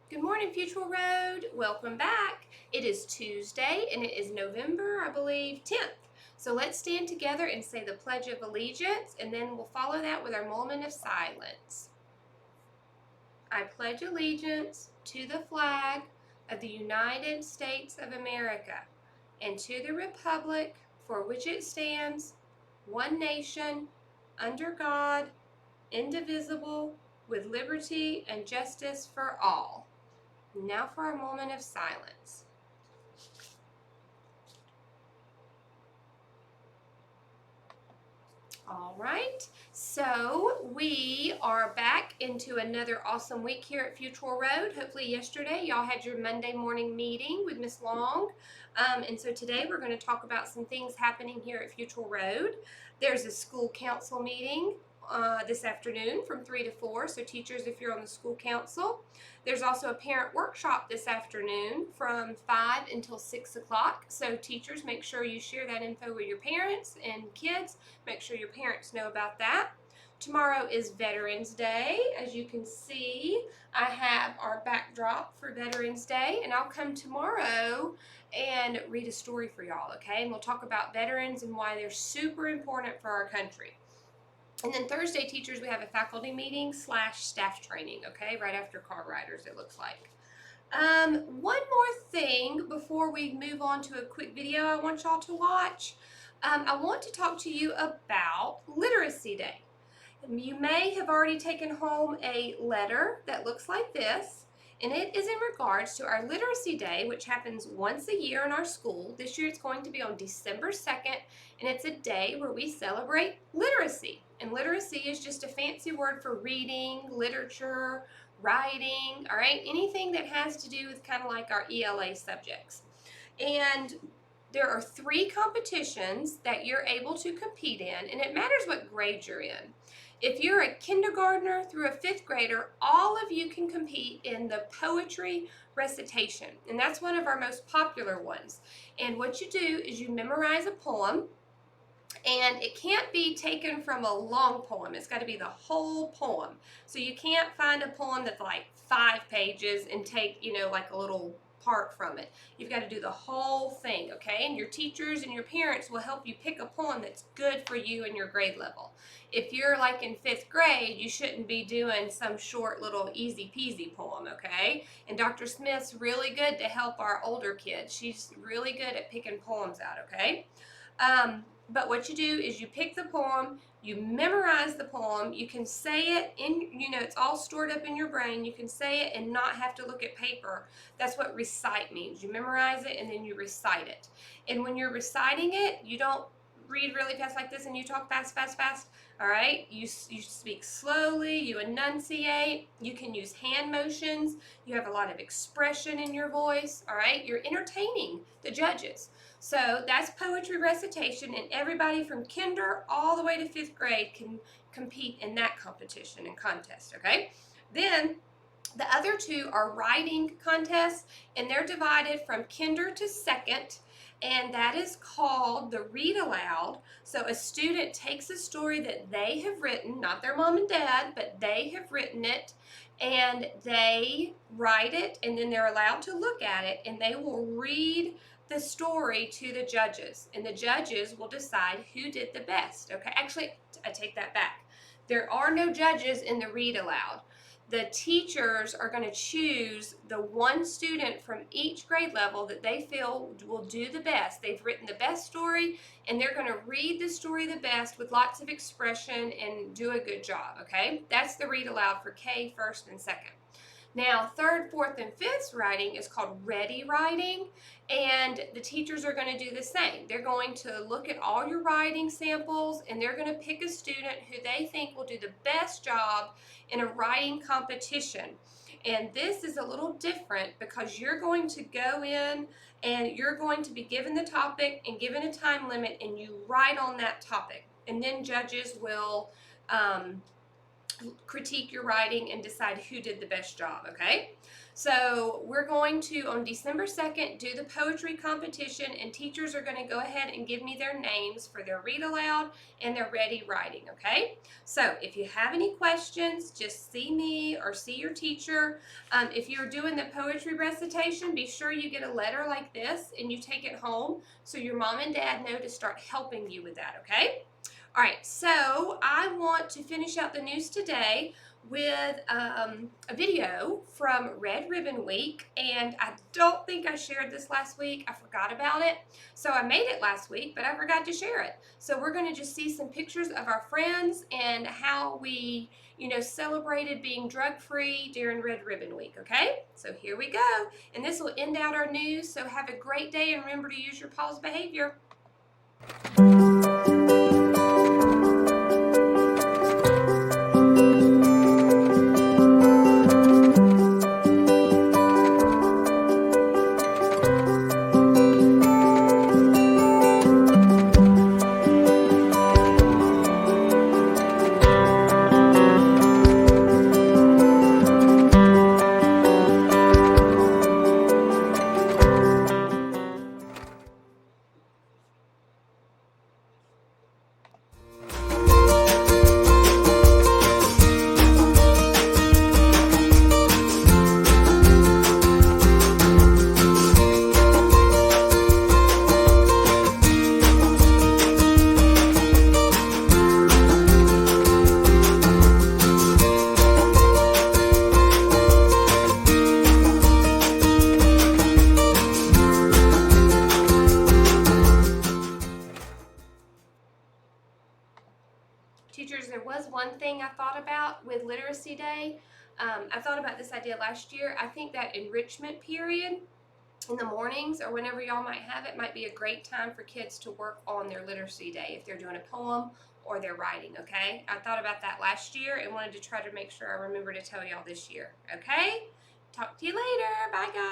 Good morning, Futural Road. Welcome back. It is Tuesday and it is November, I believe, 10th. So let's stand together and say the Pledge of Allegiance, and then we'll follow that with our moment of silence. I pledge allegiance to the flag of the United States of America and to the republic for which it stands, one nation, under God, indivisible, with liberty and justice for all. Now for a moment of silence. All right, so we are back into another awesome week here at Futural Road. Hopefully yesterday y'all had your Monday morning meeting with Miss Long. And so today we're going to talk about some things happening here at Futural Road. There's a school council meeting this afternoon from 3 to 4, so teachers, if you're on the school council. There's also a parent workshop this afternoon from 5 until 6 o'clock, so teachers, make sure you share that info with your parents and kids. Make sure your parents know about that. Tomorrow is Veterans Day. As you can see, I have our backdrop for Veterans Day, and I'll come tomorrow and read a story for y'all, okay? And we'll talk about veterans and why they're super important for our country. And then Thursday, teachers, we have a faculty meeting / staff training, okay, right after car riders, it looks like. One more thing before we move on to a quick video I want y'all to watch. I want to talk to you about Literacy Day. You may have already taken home a letter that looks like this, and it is in regards to our Literacy Day, which happens once a year in our school. This year it's going to be on December 2nd, and it's a day where we celebrate literacy. And literacy is just a fancy word for reading, literature, writing, all right? Anything that has to do with kind of like our ELA subjects. And there are 3 competitions that you're able to compete in, and it matters what grade you're in. If you're a kindergartner through a 5th grader, all of you can compete in the poetry recitation, and that's one of our most popular ones. And what you do is you memorize a poem, and it can't be taken from a long poem. It's got to be the whole poem. So you can't find a poem that's like 5 pages and take, like a little part from it. You've got to do the whole thing, okay? And your teachers and your parents will help you pick a poem that's good for you and your grade level. If you're like in 5th grade, you shouldn't be doing some short little easy peasy poem, okay? And Dr. Smith's really good to help our older kids. She's really good at picking poems out, okay? But what you do is you pick the poem, you memorize the poem, you can say it in, it's all stored up in your brain. You can say it and not have to look at paper. That's what recite means. You memorize it and then you recite it. And when you're reciting it, you don't read really fast like this and you talk fast, fast, fast. All right, you speak slowly, you enunciate, you can use hand motions, you have a lot of expression in your voice. All right, you're entertaining the judges. So that's poetry recitation, and everybody from kinder all the way to 5th grade can compete in that competition and contest, okay? Then the other 2 are writing contests, and they're divided from kinder to 2nd, and that is called the read aloud. So a student takes a story that they have written, not their mom and dad, but they have written it, and they write it, and then they're allowed to look at it, and they will read the story to the judges, and the judges will decide who did the best, okay? Actually, I take that back. There are no judges in the read aloud. The teachers are going to choose the one student from each grade level that they feel will do the best. They've written the best story, and they're going to read the story the best with lots of expression and do a good job, okay? That's the read aloud for K, 1st, and 2nd. Now, 3rd, 4th, and 5th writing is called ready writing, and the teachers are going to do the same. They're going to look at all your writing samples, and they're going to pick a student who they think will do the best job in a writing competition. And this is a little different because you're going to go in and you're going to be given the topic and given a time limit, and you write on that topic. And then judges will critique your writing and decide who did the best job, okay? So we're going to, on December 2nd, do the poetry competition, and teachers are going to go ahead and give me their names for their read aloud and their ready writing, okay? So if you have any questions, just see me or see your teacher. If you're doing the poetry recitation, be sure you get a letter like this and you take it home so your mom and dad know to start helping you with that, okay? All right, so I want to finish out the news today with a video from Red Ribbon Week, and I don't think I shared this last week. I forgot about it. So I made it last week, but I forgot to share it. So we're going to just see some pictures of our friends and how we, celebrated being drug-free during Red Ribbon Week, okay? So here we go. And this will end out our news, so have a great day and remember to use your pause behavior. Teachers, there was one thing I thought about with Literacy Day. I thought about this idea last year. I think that enrichment period in the mornings or whenever y'all might have it might be a great time for kids to work on their Literacy Day if they're doing a poem or they're writing, okay? I thought about that last year and wanted to try to make sure I remember to tell y'all this year, okay? Talk to you later. Bye, guys.